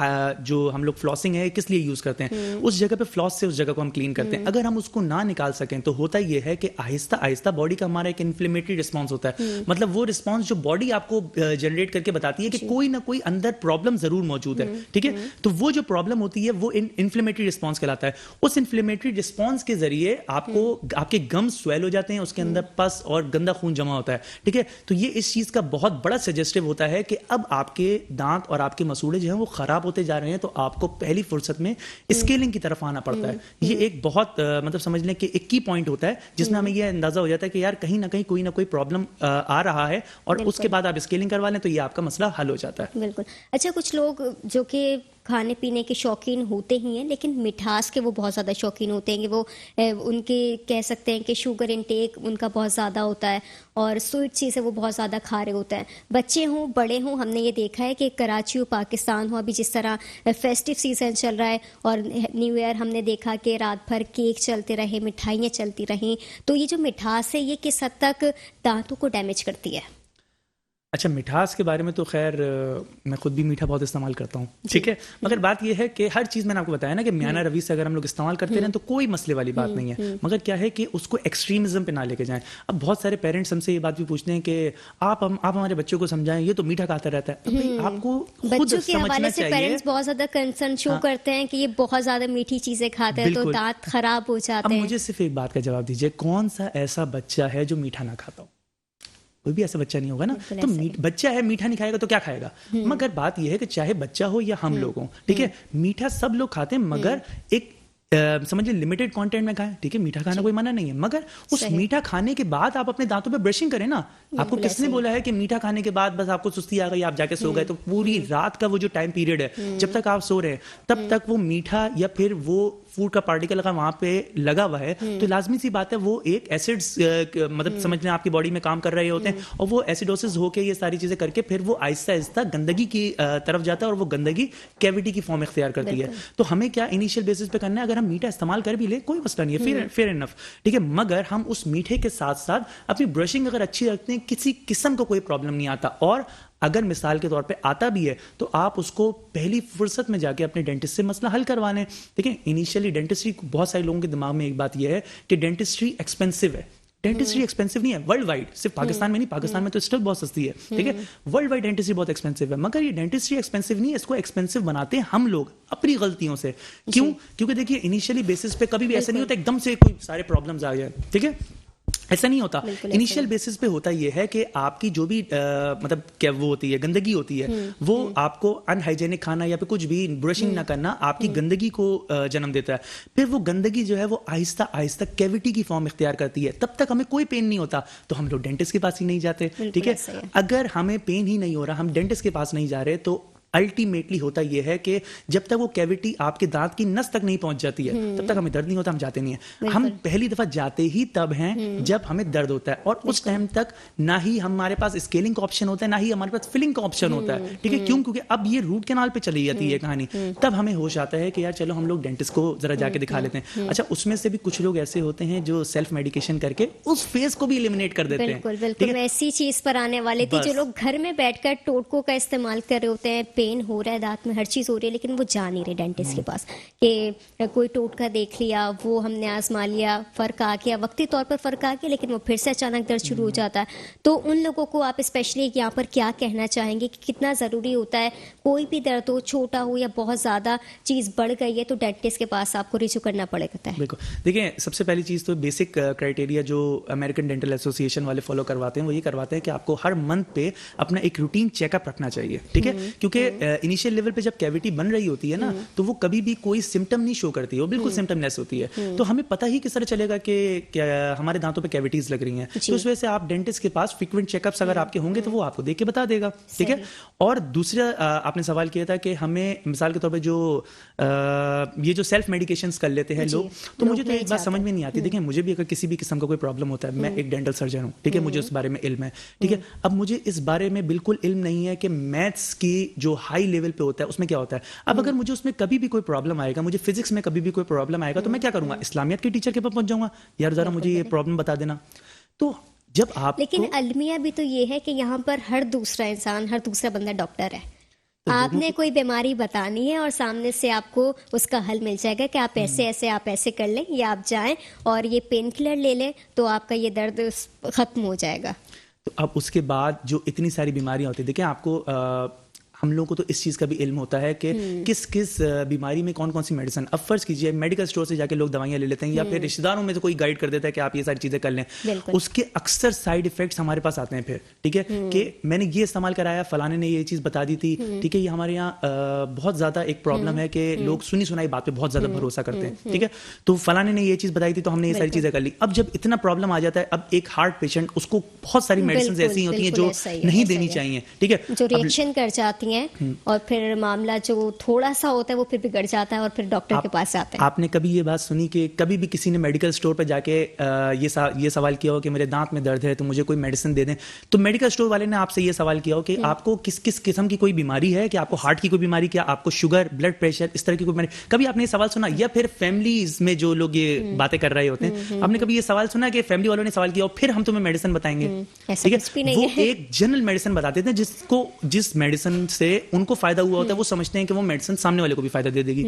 جو ہم لوگ فلاسنگ ہے کس لیے یوز کرتے ہیں, اس جگہ پہ فلاس سے اس جگہ کو ہم کلین کرتے ہیں. اگر ہم اس کو نہ نکال سکیں تو ہوتا یہ ہے کہ آہستہ آہستہ باڈی کا ہمارا ایک انفلیمیٹری رسپانس ہوتا ہے, مطلب وہ رسپانس جو باڈی آپ کو جنریٹ کر کے بتاتی ہے کہ کوئی نہ کوئی اندر پرابلم ضرور موجود ہے. ٹھیک ہے تو وہ جو پرابلم ہوتی ہے وہ انفلیمیٹری رسپانس کہلاتا ہے. اس انفلیمیٹری رسپانس کے ذریعے آپ کو آپ کے گمز سویل ہو جاتے ہیں, اس کے اندر پس اور گندا خون جمع ہوتا ہے. ٹھیک ہے تو یہ اس چیز کا بہت بڑا سجیسٹو ہوتا ہے کہ اب آپ کے دانت اور آپ کے مسوڑے جو ہیں وہ خراب ہوتے جا رہے ہیں, تو آپ کو پہلی فرصت میں اسکیلنگ کی طرف آنا پڑتا ہے. یہ ایک بہت مطلب سمجھ لیں کہ ایک کی پوائنٹ ہوتا ہے جس میں ہمیں یہ اندازہ ہو جاتا ہے کہ یار کہیں نہ کوئی پرابلم آ رہا ہے, اور اس کے بعد آپ اسکیلنگ کروا لیں تو یہ آپ کا مسئلہ حل ہو جاتا ہے. بالکل. اچھا کچھ لوگ جو کہ کھانے پینے کے شوقین ہوتے ہی ہیں لیکن مٹھاس کے وہ بہت زیادہ شوقین ہوتے ہیں کہ وہ ان کے کہہ سکتے ہیں کہ شوگر انٹیک ان کا بہت زیادہ ہوتا ہے اور سویٹ چیزیں وہ بہت زیادہ کھا رہے ہوتے ہیں. بچے ہوں بڑے ہوں, ہم نے یہ دیکھا ہے کہ کراچی ہو پاکستان ہو, ابھی جس طرح فیسٹیو سیزن چل رہا ہے اور نیو ایئر ہم نے دیکھا کہ رات بھر کیک چلتے رہے, مٹھائیاں چلتی رہیں, تو یہ جو مٹھاس ہے یہ کس حد تک دانتوں کو ڈیمیج کرتی ہے؟ اچھا مٹھاس کے بارے میں تو خیر میں خود بھی میٹھا بہت استعمال کرتا ہوں. ٹھیک ہے مگر بات یہ ہے کہ ہر چیز میں نے آپ کو بتایا نا کہ میانہ روی سے اگر ہم لوگ استعمال کرتے رہیں تو کوئی مسئلے والی بات نہیں ہے, مگر کیا ہے کہ اس کو ایکسٹریمزم پہ نہ لے کے جائیں. اب بہت سارے پیرنٹس ہم سے یہ بات بھی پوچھتے ہیں کہ آپ ہمارے بچوں کو سمجھائیں, یہ تو میٹھا کھاتا رہتا ہے. آپ کو بچوں کے حوالے سے پیرنٹس بہت زیادہ کنسرن شو کرتے ہیں کہ یہ بہت زیادہ میٹھی چیزیں کھاتے ہیں تو دانت خراب ہو جاتے ہیں. اب مجھے صرف ایک بات کا جواب دیجیے, کون سا ایسا بچہ ہے جو میٹھا نہ کھاتا ہو؟ کوئی بھی ایسا بچہ نہیں ہوگا نا. تو بچہ ہے میٹھا نہیں کھائے گا تو کیا کھائے گا؟ مگر بات یہ ہے کہ چاہے بچہ ہو یا ہم لوگ ہوں, ٹھیک ہے میٹھا سب لوگ کھاتے ہیں, مگر ایک سمجھے لمیٹڈ کانٹینٹ میں کھائیں. ٹھیک ہے میٹھا کھانا کوئی منع نہیں ہے, مگر اس میٹھا کھانے کے بعد آپ اپنے دانتوں پہ برشنگ کریں نا. آپ کو کس نے بولا ہے کہ میٹھا کھانے کے بعد بس آپ کو سستی آ گئی آپ جا کے سو گئے؟ تو پوری رات کا وہ جو ٹائم پیریڈ ہے جب تک آپ سو رہے ہیں تب تک وہ میٹھا یا پھر وہ فوڈ کا پارٹیکل اگر وہاں پہ لگا ہوا ہے تو لازمی سی بات ہے وہ ایک ایسڈ مطلب سمجھ لیں آپ کی باڈی میں کام کر رہے ہوتے ہیں اور وہ ایسیڈوسس ہو کے یہ ساری چیزیں کر کے پھر وہ آہستہ آہستہ گندگی کی طرف جاتا ہے اور وہ گندگی کیویٹی کی فارم اختیار کرتی ہے. تو ہمیں کیا انیشیل بیسس پہ کرنا ہے, اگر ہم میٹھا استعمال کر بھی لیں کوئی مسئلہ نہیں ہے, فیئر انف, ٹھیک ہے, مگر ہم اس میٹھے کے ساتھ ساتھ اپنی برشنگ اگر اچھی رکھتے ہیں کسی قسم کو کوئی پرابلم نہیں آتا. اور اگر مثال کے طور پہ آتا بھی ہے تو آپ اس کو پہلی فرصت میں جا کے اپنے ڈینٹسٹ سے مسئلہ حل کروا لیں. دیکھیں انیشیلی ڈینٹسٹری بہت سارے لوگوں کے دماغ میں ایک بات یہ ہے کہ ڈینٹسٹری ایکسپینسو ہے. ڈینٹسٹری ایکسپینسو نہیں ہے ورلڈ وائڈ, صرف پاکستان میں نہیں, پاکستان میں تو اسٹل بہت سستی ہے, ٹھیک ہے, ورلڈ وائڈ ڈینٹسٹری بہت ایکسپینسو ہے. مگر یہ ڈینٹسٹری ایکسپینسو نہیں ہے, اس کو ایکسپینسو بناتے ہیں ہم لوگ اپنی غلطیوں سے. کیوں؟ کیونکہ دیکھیے انیشیلی بیسس پہ کبھی بھی ایسا نہیں ہوتا ایک دم سے کوئی سارے پرابلمز آ گئے, ٹھیک ہے, ایسا نہیں ہوتا. انیشیل بیسس پہ ہوتا یہ ہے کہ آپ کی جو بھی مطلب کیا وہ ہوتی ہے گندگی ہوتی ہے وہ آپ کو ان ہائیجینک کھانا یا پھر کچھ بھی برشنگ نہ کرنا آپ کی گندگی کو جنم دیتا ہے. پھر وہ گندگی جو ہے وہ آہستہ آہستہ کیویٹی کی فارم اختیار کرتی ہے. تب تک ہمیں کوئی پین نہیں ہوتا تو ہم لوگ ڈینٹسٹ کے پاس ہی نہیں جاتے, ٹھیک ہے. اگر ہمیں پین ہی نہیں ہو رہا, ہم ڈینٹسٹ کے پاس نہیں جا رہے, تو الٹیمیٹلی ہوتا یہ ہے کہ جب تک وہ کیویٹی آپ کے دانت کی نس تک نہیں پہنچ جاتی ہے تب تک ہمیں درد نہیں ہوتا, ہم جاتے نہیں ہیں. ہم پہلی دفعہ جاتے ہی تب ہیں جب ہمیں درد ہوتا ہے, اور اس ٹائم تک نہ ہی ہمارے پاس اسکیلنگ کا آپشن ہوتا ہے نہ ہی ہمارے پاس فلنگ کا آپشن ہوتا ہے, ٹھیک ہے. کیوں؟ کیونکہ اب یہ روٹ کینال پہ چلی جاتی ہے کہانی. تب ہمیں ہوش آتا ہے کہ یار چلو ہم لوگ ڈینٹسٹ کو ذرا جا کے دکھا لیتے ہیں. اچھا, اس میں سے بھی کچھ لوگ ایسے ہوتے ہیں جو سیلف میڈیکیشن کر کے اس فیز کو بھی ایلیمینیٹ کر دیتے ہیں. بالکل بالکل, میں ایسی چیز پر آنے والے تھی. جو لوگ گھر میں بیٹھ کر ٹوٹکوں کا استعمال کر رہے ہوتے ہیں, پین ہو رہا ہے دانت میں, ہر چیز ہو رہی ہے, لیکن وہ جا نہیں رہے ڈینٹسٹ کے پاس کہ کوئی ٹوٹکا دیکھ لیا, وہ ہم نے آزما لیا, فرق آ گیا, وقتی طور پر فرق آ گیا, لیکن وہ پھر سے اچانک درد شروع ہو جاتا ہے. تو ان لوگوں کو آپ اسپیشلی یہاں پر کیا کہنا چاہیں گے کہ کتنا ضروری ہوتا ہے کوئی بھی درد ہو, چھوٹا ہو یا بہت زیادہ چیز بڑھ گئی ہے تو ڈینٹسٹ کے پاس آپ کو رجوع کرنا پڑے گا؟ بالکل. دیکھیں سب سے پہلی چیز تو بیسک کرائٹیریا جو امریکن ڈینٹل ایسوسیشن والے فالو کرواتے ہیں وہ یہ کرواتے ہیں کہ آپ کو ہر منتھ پہ اپنا ایک روٹین چیک اپ رکھنا چاہیے, ٹھیک ہے. کیونکہ انیشیل لیول پہ جب کیویٹی بن رہی ہوتی ہے نا تو وہ کبھی بھی کوئی سمٹم نہیں شو کرتی ہے, وہ بالکل سمٹم لیس ہوتی ہے. تو ہمیں پتہ ہی کس طرح چلے گا کہ ہمارے دانتوں پہ کیویٹیز لگ رہی ہیں. تو اس وجہ سے آپ ڈینٹسٹ کے پاس فریکوینٹ چیک اپس اگر آپ کے ہوں گے تو وہ آپ کو دیکھ کے بتا دے گا, ٹھیک ہے. اور دوسرا آپ نے سوال کیا تھا کہ ہمیں مثال کے طور پہ جو یہ جو سیلف میڈیکیشنز کر لیتے ہیں لوگ, تو مجھے تو ایک بات سمجھ میں نہیں آتی. دیکھیں مجھے بھی اگر کسی بھی قسم کا کوئی پرابلم ہوتا ہے, میں ایک ڈینٹل سرجن ہوں, ٹھیک ہے, مجھے اس بارے میں علم ہے, ٹھیک ہے. اب مجھے اس بارے میں بالکل علم نہیں ہے کہ میتھس کی جو ہائی لیول پہ ہوتا ہے اس میں کیا ہوتا ہے. اب اگر مجھے اس میں کبھی بھی کوئی پرابلم آئے گا, مجھے فزکس میں کبھی بھی کوئی پرابلم آئے گا, تو میں کیا کروں گا, اسلامیات کے ٹیچر کے پاس پہنچ جاؤں گا, یار ذرا مجھے یہ پرابلم بتا دینا. تو جب آپ لیکن المیہ بھی تو یہ ہے کہ یہاں پر ہر دوسرا انسان, ہر دوسرا بندہ ڈاکٹر ہے. آپ نے کوئی بیماری بتانی ہے اور سامنے سے آپ کو اس کا حل مل جائے گا کہ آپ ایسے آپ ایسے کر لیں, یا آپ جائیں اور یہ پین کلر لے لیں تو آپ کا یہ درد ختم ہو جائے گا. تو اب اس کے بعد جو اتنی ساری بیماریاں ہوتی ہیں, دیکھیں آپ کو ہم لوگوں کو تو اس چیز کا بھی علم ہوتا ہے کہ کس کس بیماری میں کون کون سی میڈیسن. اب فرض کیجیے میڈیکل اسٹور سے جا کے لوگ دوائیاں لے لیتے ہیں, یا پھر رشتہ داروں میں سے کوئی گائیڈ کر دیتا ہے کہ آپ یہ ساری چیزیں کر لیں. اس کے اکثر سائیڈ افیکٹس ہمارے پاس آتے ہیں پھر, ٹھیک ہے, کہ میں نے یہ استعمال کرایا, فلانے نے یہ چیز بتا دی تھی, ٹھیک ہے. یہ ہمارے یہاں بہت زیادہ ایک پرابلم ہے کہ لوگ سنی سنائی بات پہ بہت زیادہ بھروسہ کرتے ہیں, ٹھیک ہے. تو فلانے نے یہ چیز بتائی تھی تو ہم نے یہ ساری چیزیں کر لی. اب جب اتنا پرابلم آ جاتا ہے, اب ایک ہارٹ پیشنٹ, اس کو بہت ساری میڈیسنز ایسی ہوتی ہیں جو نہیں دینی چاہیے, ٹھیک ہے, جو ریئیکشن کر جاتی ہیں اور پھر معاملہ جو تھوڑا سا ہوتا ہے وہ پھر بگڑ جاتا ہے اور پھر ڈاکٹر کے پاس آتے ہیں. آپ نے کبھی یہ بات سنی کہ کبھی بھی کسی نے میڈیکل اسٹور پہ جا کے یہ سوال کیا ہو کہ میرے دانت میں درد ہے تو مجھے کوئی میڈیسن دے دیں, تو میڈیکل اسٹور والے نے آپ سے یہ سوال کیا ہو کہ آپ کو کس کس قسم کی کوئی بیماری ہے, کہ آپ کو ہارٹ کی کوئی بیماری, کیا آپ کو شوگر, بلڈ پریشر, اس طرح کی کوئی بیماری. کبھی آپ نے یہ سوال سنا؟ یا پھر فیملیز میں جو لوگ یہ باتیں کر رہے ہوتے ہیں, آپ نے کبھی یہ سوال سنا کہ فیملی والوں نے سوال کیا ہو پھر ہم تمہیں میڈیسن بتائیں گے, ٹھیک ہے. وہ ایک جنرل میڈیسن بتاتے تھے جس میڈیسن سے ان کو فائدہ ہوا ہوتا ہے, وہ سمجھتے ہیں کہ وہ میڈیسن سامنے والے کو بھی فائدہ دے دے گی.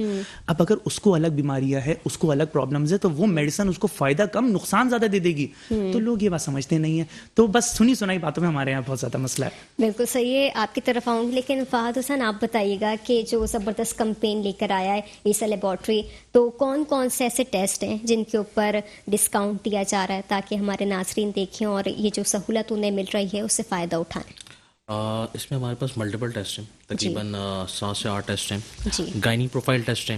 اب اگر اس کو الگ بیماریاں ہے, اس کو الگ پرابلمز ہے, تو وہ میڈیسن اس کو فائدہ کم نقصان زیادہ دے دے گی. تو لوگ یہ بات سمجھتے نہیں ہیں, تو بس سنی سنائی باتوں میں ہمارے یہاں بہت زیادہ مسئلہ ہے. بالکل صحیح ہے, آپ کی طرف آؤں گی, لیکن فہد حسین آپ بتائیے گا کہ جو زبردست کمپین لے کر آیا ہے عیسیٰ لیبارٹری, تو کون کون سے ایسے ٹیسٹ ہیں جن کے اوپر ڈسکاؤنٹ دیا جا رہا ہے تاکہ ہمارے ناظرین دیکھیں اور یہ جو سہولت انہیں مل رہی ہے اس سے فائدہ اٹھائیں؟ اس میں ہمارے پاس ملٹیپل ٹیسٹ ہیں, تقریباً 7 سے 8 ٹیسٹ ہیں. گائنی پروفائل ٹیسٹ ہیں,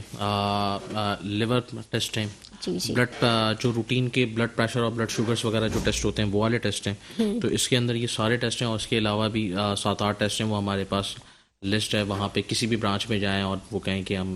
لیور ٹیسٹ ہیں, بلڈ جو روٹین کے بلڈ پریشر اور بلڈ شوگرس وغیرہ جو ٹیسٹ ہوتے ہیں وہ والے ٹیسٹ ہیں. تو اس کے اندر یہ سارے ٹیسٹ ہیں, اور اس کے علاوہ بھی 7-8 ٹیسٹ ہیں, وہ ہمارے پاس لسٹ ہے. وہاں پہ کسی بھی برانچ میں جائیں اور وہ کہیں کہ ہم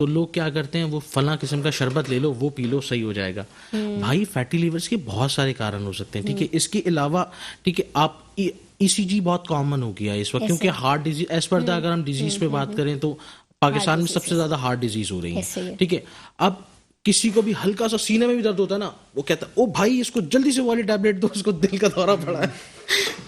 تو لوگ کیا کرتے ہیں وہ فلاں قسم کا شربت لے لو، وہ پی لو، صحیح ہو جائے گا. بھائی فیٹی لیورس کے بہت سارے کارن ہو سکتے ہیں، ٹھیک ہے. اس کے علاوہ ٹھیک ہے آپ ای سی جی بہت کامن ہو گیا ہے اس وقت، کیونکہ ہارٹ ڈیزیز ایز پر دا اگر ہم ڈیزیز پہ بات کریں تو پاکستان میں سب سے زیادہ ہارٹ ڈیزیز ہو رہی ہیں، ٹھیک ہے. اب کسی کو بھی ہلکا سا سینے میں بھی درد ہوتا ہے نا، وہ کہتا ہے او بھائی اس کو جلدی سے والی ٹیبلٹ دو، اس کو دل کا دورہ پڑا ہے.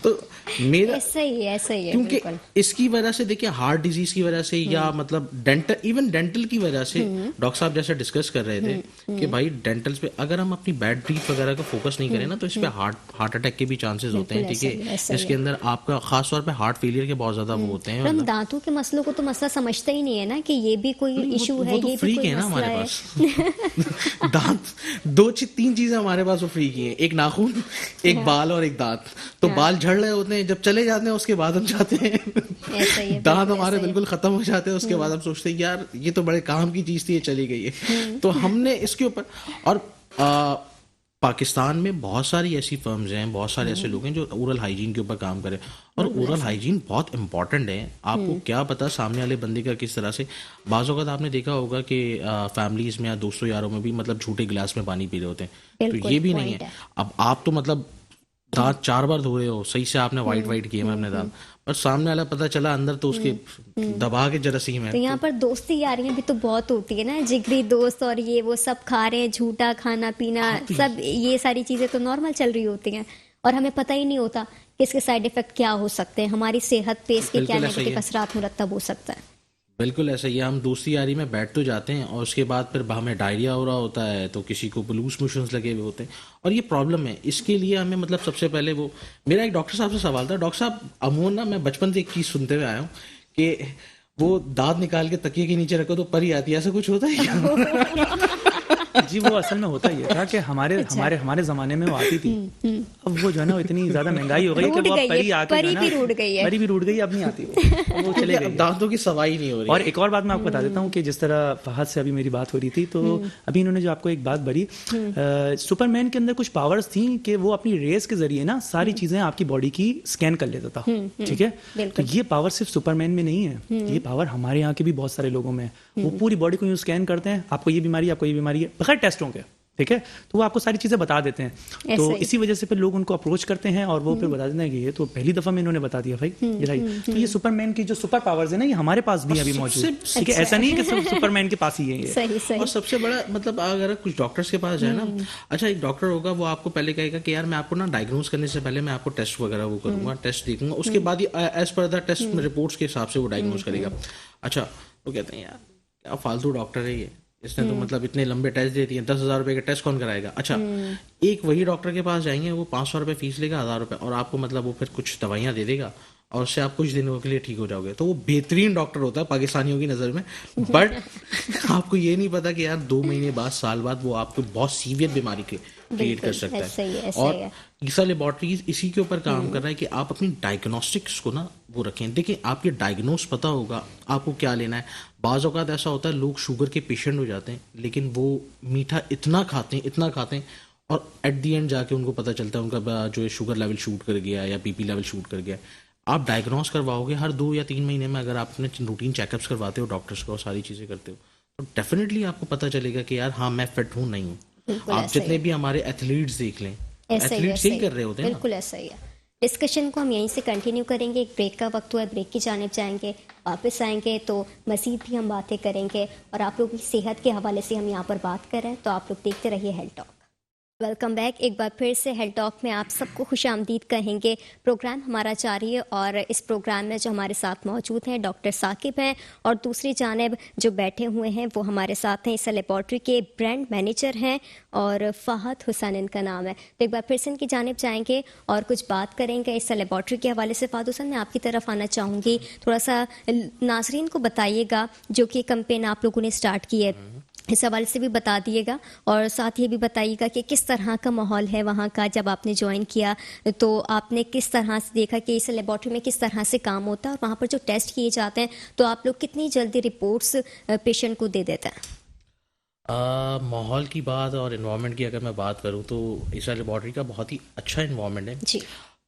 تو میرا ایسا ہی ہے کیونکہ بالکل. اس کی وجہ سے دیکھیں ہارٹ ڈیزیز کی وجہ سے یا مطلب ڈینٹل ایون ڈینٹل کی وجہ سے ڈاکٹر صاحب جیسے ڈسکس کر رہے تھے کہ بھائی ڈینٹلز پہ اگر ہم اپنی بیڈ بریتھ وغیرہ کا فوکس نہیں کریں نا تو اس پہ ہارٹ اٹیک کے بھی چانسز ہوتے ہیں، ٹھیک ہے. اس کے اندر آپ کا خاص طور پہ ہارٹ فیلئر کے بہت زیادہ وہ ہوتے ہیں. ہم دانتوں کے مسئلوں کو تو مسئلہ سمجھتے ہی نہیں ہے نا کہ یہ بھی کوئی ایشو ہے، وہ تو یہ بھی فری کوئی ہے نا مسئلہ ہمارے ہے. پاس. دانت تین چیزیں ہمارے پاس وہ فری کی ہیں، ایک ناخن، ایک بال اور ایک دانت. تو بال جھڑ رہے ہوتے ہیں، جب چلے جاتے ہیں اس کے بعد ہم چاہتے ہیں دانت ہمارے بالکل ختم ہو جاتے ہیں، اس کے بعد ہم سوچتے ہیں یار یہ تو بڑے کام کی چیز تھی، یہ چلی گئی ہے. تو ہم نے اس کے اوپر اور پاکستان میں بہت ساری ایسی فرمز ہیں، بہت سارے ایسے لوگ ہیں جو اورل ہائیجین کے اوپر کام کریں، اور اورل ہائیجین بہت امپورٹنٹ ہے. آپ کو کیا پتا سامنے والے بندے کا کس طرح سے، بعض اوقات آپ نے دیکھا ہوگا کہ فیملیز میں یا دوستوں یاروں میں بھی مطلب جھوٹے گلاس میں پانی پی رہے ہوتے ہیں، تو یہ بھی نہیں ہے. اب آپ تو مطلب دانت 4 بار دھو رہے ہو، صحیح سے آپ نے وائٹ کیے میں اپنے دانت، اور سامنے والا پتہ چلا اندر تو اس کے دبا کے جراثیم ہے. تو یہاں پر دوستی یاریاں بھی تو بہت ہوتی ہے نا، جگری دوست اور یہ وہ سب کھا رہے ہیں، جھوٹا کھانا پینا سب یہ ساری چیزیں تو نارمل چل رہی ہوتی ہیں، اور ہمیں پتہ ہی نہیں ہوتا کہ اس کے سائیڈ ایفیکٹ کیا ہو سکتے ہیں، ہماری صحت پہ اس کے کیا نیگیٹو اثرات مرتب ہو سکتا ہے. بالکل ایسا ہی ہے. ہم دوستی یاری میں بیٹھ تو جاتے ہیں اور اس کے بعد پھر ہمیں ڈائریا ہو رہا ہوتا ہے، تو کسی کو لوز موشنز لگے ہوئے ہوتے ہیں، اور یہ پرابلم ہے. اس کے لیے ہمیں مطلب سب سے پہلے وہ میرا ایک ڈاکٹر صاحب سے سوال تھا. ڈاکٹر صاحب عموماً نا میں بچپن سے ایک چیز سنتے ہوئے آیا ہوں کہ وہ دانت نکال کے تکیے کے نیچے رکھو تو پری آتی ہے، ایسا کچھ ہوتا ہے کیا؟ جی وہ اصل میں ہوتا یہ تھا کہ ہمارے زمانے میں وہ آتی تھی. اب وہ جو ہے نا اتنی زیادہ مہنگائی ہو گئی کہ وہ پری آ کے پری بھی روٹ گئی ہے، پری بھی روٹ گئی، اب نہیں آتی وہ چلے گئی. دانتوں کی صفائی نہیں ہو رہی. اور ایک اور بات میں آپ کو بتا دیتا ہوں کہ جس طرح فہد سے ابھی میری بات ہو رہی تھی، تو ابھی انہوں نے جو آپ کو ایک بات بڑھی، سپر مین کے اندر کچھ پاورز تھیں کہ وہ اپنی ریز کے ذریعے نا ساری چیزیں آپ کی باڈی کی اسکین کر لیتا تھا، ٹھیک ہے. تو یہ پاور صرف سپر مین میں نہیں ہے، یہ پاور ہمارے یہاں کے بھی بہت سارے لوگوں میں ہے. وہ پوری باڈی کو یوں اسکین کرتے ہیں، آپ کو یہ بیماری ہے، آپ کو یہ بیماری ہے، بغیر ٹیسٹوں کے، ٹھیک ہے. تو وہ آپ کو ساری چیزیں بتا دیتے ہیں. تو اسی وجہ سے پھر لوگ ان کو اپروچ کرتے ہیں اور وہ پھر بتا دیتے ہیں کہ یہ تو پہلی دفعہ میں انہوں نے بتا دیا بھائی یہ. تو یہ سپر مین کی جو سپر پاورز ہیں نا، یہ ہمارے پاس بھی ابھی موجود ہے، ٹھیک ہے. ایسا نہیں کہ صرف سپر مین کے پاس ہی ہے. اور سب سے بڑا مطلب اگر کچھ ڈاکٹرس کے پاس جائے نا، اچھا ایک ڈاکٹر ہوگا وہ آپ کو پہلے کہے گا کہ یار میں آپ کو نا ڈائگنوز کرنے سے پہلے میں آپ کو ٹیسٹ وغیرہ وہ کروں گا، ٹیسٹ دیکھوں گا، اس کے بعد ہی as per the test reports کے حساب سے وہ ڈائگنوز کرے گا. اچھا وہ کہتے ہیں یار کیا فالتو ڈاکٹر ہے یہ، اس نے تو مطلب اتنے لمبے ٹیسٹ دے دیے، 10,000 روپے کا ٹیسٹ کون کرائے گا. اچھا ایک وہی ڈاکٹر کے پاس جائیں گے، وہ 500 روپے فیس لے گا، 1,000 روپے، اور آپ کو مطلب وہ پھر کچھ دوائیاں دے دے گا اور اس سے آپ کچھ دنوں کے لیے ٹھیک ہو جاؤ گے. تو وہ بہترین ڈاکٹر ہوتا ہے پاکستانیوں کی نظر میں، بٹ آپ کو یہ نہیں پتا کہ یار 2 مہینے بعد، سال بعد وہ آپ کو بہت سیویئر بیماری کے کریٹ کر سکتا ہے. اور عیسیٰ لیبارٹریز اسی کے اوپر کام کر رہا ہے کہ آپ اپنی ڈائگنوسٹکس کو نا وہ رکھیں. دیکھیں آپ یہ ڈائگنوز پتا ہوگا آپ کو کیا لینا ہے. بعض اوقات ایسا ہوتا ہے لوگ شوگر کے پیشنٹ ہو جاتے ہیں لیکن وہ میٹھا اتنا کھاتے ہیں اور ایٹ دی اینڈ جا کے ان کو پتہ چلتا ہے ان کا جو ہے شوگر لیول شوٹ کر گیا یا بی پی لیول شوٹ کر گیا. آپ ڈائگنوز کرواؤ گے ہر 2 یا 3 مہینے میں، اگر آپ اپنے روٹین چیک اپس کرواتے ہو ڈاکٹرس کو اور ساری چیزیں کرتے ہو، تو ڈیفینیٹلی آپ کو پتہ چلے گا کہ یار ہاں میں فٹ ہوں نہیں ہوں. آپ جتنے بھی ہمارے ایتھلیٹس دیکھ لیں، ایتھلیٹس یہی کر رہے ہوتے ہیں. بالکل ایسا ہی ہے. ڈسکشن کو ہم یہیں سے کنٹینیو کریں گے. ایک بریک کا وقت ہوا ہے، بریک کی جانب جائیں گے، واپس آئیں گے تو مزید بھی ہم باتیں کریں گے، اور آپ لوگوں کی صحت کے حوالے سے ہم یہاں پر بات کر رہے ہیں. تو آپ لوگ دیکھتے رہیے ہیلتھ ٹاک. Welcome back. ایک بار پھر سے ہیلتھ ٹاک میں آپ سب کو خوش آمدید کہیں گے. پروگرام ہمارا جاری ہے اور اس پروگرام میں جو ہمارے ساتھ موجود ہیں ڈاکٹر ثاقب ہیں، اور دوسری جانب جو بیٹھے ہوئے ہیں وہ ہمارے ساتھ ہیں عیسیٰ لیبارٹری کے برانڈ مینیجر ہیں اور فہد حسین ان کا نام ہے. تو ایک بار پھر سے ان کی جانب جائیں گے اور کچھ بات کریں گے عیسیٰ لیبارٹری کے حوالے سے. فہد حسین میں آپ کی طرف آنا چاہوں گی، تھوڑا سا ناظرین کو بتائیے گا جو کہ کمپین آپ لوگوں نے اسٹارٹ کی ہے، اس حوالے سے بھی بتا دیے گا، اور ساتھ یہ بھی بتائیے گا کہ کس طرح کا ماحول ہے وہاں کا. جب آپ نے جوائن کیا تو آپ نے کس طرح سے دیکھا کہ اس لیبارٹری میں کس طرح سے کام ہوتا ہے، اور وہاں پر جو ٹیسٹ کیے جاتے ہیں تو آپ لوگ کتنی جلدی رپورٹس پیشنٹ کو دے دیتے ہیں؟ ماحول کی بات اور انوائرمنٹ کی اگر میں بات کروں تو عیسیٰ لیبارٹری کا بہت ہی اچھا انوائرمنٹ ہے. جی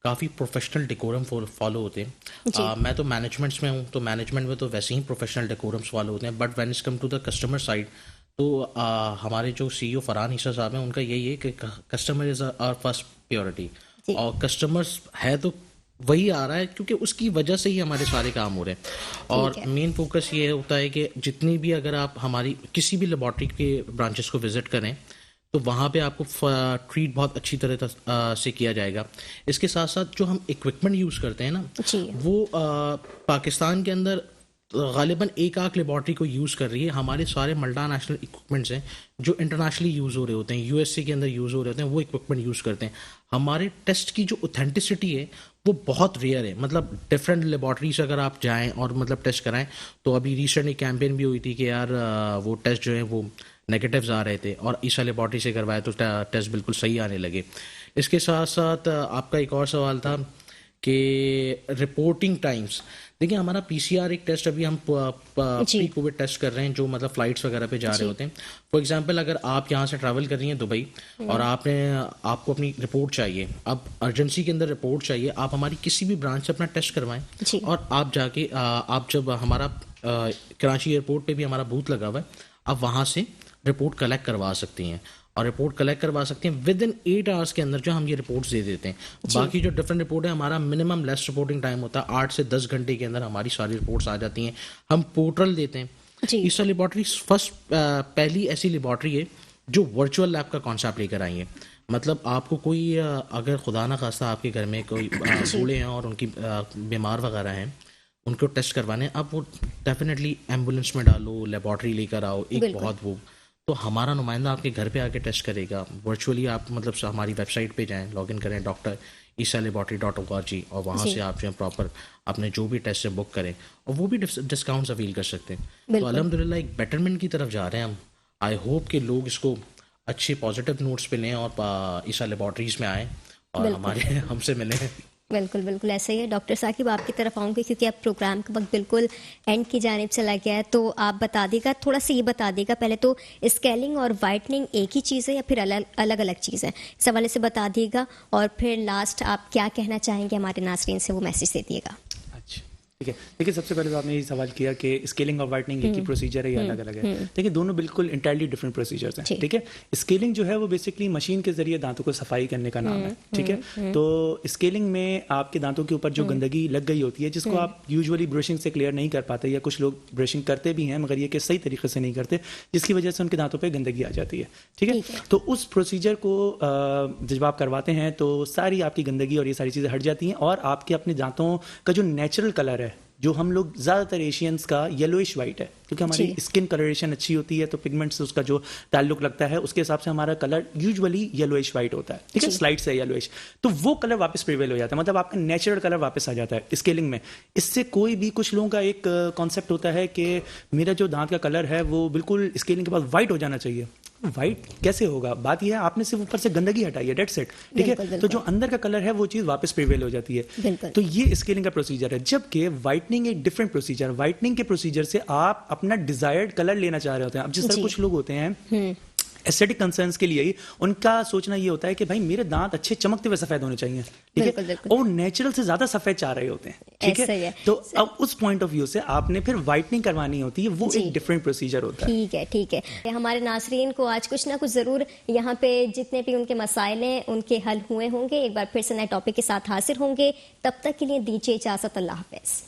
کافی پروفیشنل ڈیکورم فالو ہوتے ہیں. میں تو مینجمنٹس میں ہوں, تو مینجمنٹ میں تو ویسے ہی پروفیشنل ڈیکورمس فالو ہوتے ہیں, but when is come to the customer side تو ہمارے جو سی ای او فرحان عیسیٰ صاحب ہیں, ان کا یہی ہے کہ customer is our first priority, اور کسٹمرس ہے تو وہی آ رہا ہے کیونکہ اس کی وجہ سے ہی ہمارے سارے کام ہو رہے ہیں. اور مین فوکس یہ ہوتا ہے کہ جتنی بھی اگر آپ ہماری کسی بھی لیبارٹری کے برانچز کو وزٹ کریں تو وہاں پہ آپ کو ٹریٹ بہت اچھی طرح سے کیا جائے گا. اس کے ساتھ ساتھ جو ہم اکوپمنٹ یوز کرتے ہیں نا, وہ پاکستان کے اندر غالباً ایک آدھ لیبارٹری کو یوز کر رہی ہے. ہمارے سارے ملٹا نیشنل اکوپمنٹس ہیں جو انٹرنیشنلی یوز ہو رہے ہوتے ہیں, USA کے اندر یوز ہو رہے ہوتے ہیں, وہ اکوپمنٹ یوز کرتے ہیں. ہمارے ٹیسٹ کی جو اوتھینٹسٹی ہے وہ بہت ریئر ہے. مطلب ڈفرینٹ لیبارٹریز اگر آپ جائیں اور مطلب ٹیسٹ کرائیں, تو ابھی ریسنٹ ایک کیمپین بھی ہوئی تھی کہ یار وہ ٹیسٹ جو ہیں وہ نیگیٹیوز آ رہے تھے, اور عیسیٰ لیبارٹری سے کروایا تو ٹیسٹ بالکل صحیح آنے لگے. اس کے ساتھ ساتھ آپ کا ایک اور سوال تھا کہ رپورٹنگ ٹائمز. دیکھیں ہمارا PCR ایک ٹیسٹ ابھی ہم پری کووڈ ٹیسٹ کر رہے ہیں جو مطلب فلائٹس وغیرہ پہ جا رہے ہوتے ہیں. فار ایگزامپل اگر آپ یہاں سے ٹریول کر رہی ہیں دبئی اور آپ کو اپنی رپورٹ چاہیے, اب ارجنسی کے اندر رپورٹ چاہیے, آپ ہماری کسی بھی برانچ سے اپنا ٹیسٹ کروائیں, اور آپ جا کے آپ جب ہمارا کراچی ایئرپورٹ پہ بھی ہمارا بوتھ لگا ہوا ہے, آپ وہاں سے رپورٹ کلیکٹ کروا سکتی ہیں, اور رپورٹ کلیکٹ کروا سکتے ہیں ود ان 8 hours کے اندر جو ہم یہ رپورٹس دے دیتے ہیں. باقی جو ڈفرینٹ رپورٹ ہے ہمارا منیمم لیس رپورٹنگ ٹائم ہوتا ہے, 8 سے 10 گھنٹے کے اندر ہماری ساری رپورٹس آ جاتی ہیں. ہم پورٹل دیتے ہیں. عیسیٰ لیبارٹری پہلی ایسی لیبارٹری ہے جو ورچوئل لیب کا کانسیپٹ لے کر آئی ہے. مطلب آپ کو کوئی اگر خدا نہ خواستہ آپ کے گھر میں کوئی بوڑھے ہیں اور ان کی بیمار وغیرہ ہیں, ان کو ٹیسٹ کروانے, آپ وہ ڈیفینیٹلی ایمبولینس میں ڈالو, لیبارٹری لے کر آؤ, ایک بہت وہ تو ہمارا نمائندہ آپ کے گھر پہ آ کے ٹیسٹ کرے گا. ورچولی آپ مطلب ہماری ویب سائٹ پہ جائیں, لاگ ان کریں drEsaliaBautry.org, اور وہاں سے آپ جو ہے پراپر اپنے جو بھی ٹیسٹ ہے بک کریں, اور وہ بھی ڈسکاؤنٹس اویل کر سکتے ہیں. تو الحمدللہ ایک بیٹرمنٹ کی طرف جا رہے ہیں ہم. آئی ہوپ کہ لوگ اس کو اچھے پازیٹیو نوٹس پہ لیں اور عیسیٰ لیبارٹریز میں آئیں اور ہم سے ملیں. بالکل بالکل ایسا ہی ہے. ڈاکٹر ثاقب آپ کی طرف آؤں گی کیونکہ اب پروگرام کا وقت بالکل اینڈ کی جانب چلا گیا ہے, تو آپ بتا دیے گا, تھوڑا سا یہ بتا دیے گا پہلے تو اسکیلنگ اور وائٹننگ ایک ہی چیز ہے یا پھر الگ الگ چیز ہے, اس حوالے سے بتا دیے گا, اور پھر لاسٹ آپ کیا کہنا چاہیں گے ہمارے ناظرین سے وہ میسج دے دیے گا. ٹھیک ہے, دیکھیے سب سے پہلے تو آپ نے یہ سوال کیا کہ اسکیلنگ اور وائٹننگ ایک ہی پروسیجر ہے یا الگ الگ ہے. دیکھیے دونوں بالکل انٹائرلی ڈفرینٹ پروسیجرز ہیں. ٹھیک ہے, اسکیلنگ جو ہے وہ بیسکلی مشین کے ذریعے دانتوں کو صفائی کرنے کا نام ہے. ٹھیک ہے, تو اسکیلنگ میں آپ کے دانتوں کے اوپر جو گندگی لگ گئی ہوتی ہے جس کو آپ یوزولی برشنگ سے کلیئر نہیں کر پاتے, یا کچھ لوگ برشنگ کرتے بھی ہیں مگر یہ کہ صحیح طریقے سے نہیں کرتے, جس کی وجہ سے ان کے دانتوں پہ گندگی آ جاتی ہے. ٹھیک ہے, تو اس پروسیجر کو جب آپ کرواتے ہیں تو ساری آپ کی گندگی اور یہ ساری چیزیں ہٹ جاتی ہیں, اور آپ کے اپنے دانتوں کا جو نیچرل کلر ہے, جو ہم لوگ زیادہ تر ایشینس کا یلوئش وائٹ ہے, کیونکہ ہماری اسکن کلریشن اچھی ہوتی ہے تو پگمنٹ سے اس کا جو تعلق لگتا ہے اس کے حساب سے ہمارا کلر یوزولی یلوئش وائٹ ہوتا ہے. ٹھیک ہے, سلائڈ سے یلوئش, تو وہ کلر واپس پریویل ہو جاتا ہے, مطلب آپ کا نیچرل کلر واپس آ جاتا ہے اسکیلنگ میں. اس سے کوئی بھی کچھ لوگوں کا ایک کانسیپٹ ہوتا ہے کہ میرا جو دانت کا کلر ہے وہ بالکل اسکیلنگ کے بعد وائٹ ہو جانا چاہیے. وائٹ کیسے ہوگا؟ بات یہ ہے آپ نے صرف اوپر سے گندگی ہٹائی ہے, دیٹس اٹ. ٹھیک ہے, تو جو اندر کا کلر ہے وہ چیز واپس پریویل ہو جاتی ہے. تو یہ اسکیلنگ کا پروسیجر ہے, جبکہ وائٹنگ ایک ڈفرینٹ پروسیجر. وائٹنگ کے پروسیجر سے آپ اپنا ڈیزائرڈ کلر لینا چاہ رہے ہوتے ہیں. اب جس طرح کچھ لوگ ہوتے ہیں ایسٹھیٹک کنسرنس کے لیے ہی ان کا سوچنا یہ ہوتا ہے کہ بھائی میرے دانت اچھے چمکتے ہوئے سفید ہونے چاہیے. ٹھیک ہے, اور نیچرل سے زیادہ سفید چاہ رہے ہوتے ہیں. ٹھیک ہے, تو اب اس پوائنٹ آف ویو سے آپ نے پھر وائٹنگ کروانی ہوتی ہے, وہ ایک ڈفرینٹ پروسیجر ہوتا ہے. ٹھیک ہے, ٹھیک ہے. ہمارے ناظرین کو آج کچھ نہ کچھ ضرور یہاں پہ جتنے بھی ان کے مسائل ہیں ان کے حل ہوئے ہوں گے. ایک بار پھر سے نئے ٹاپک کے ساتھ حاضر ہوں گے, تب تک کے لیے دیجیے اجازت. اللہ حافظ.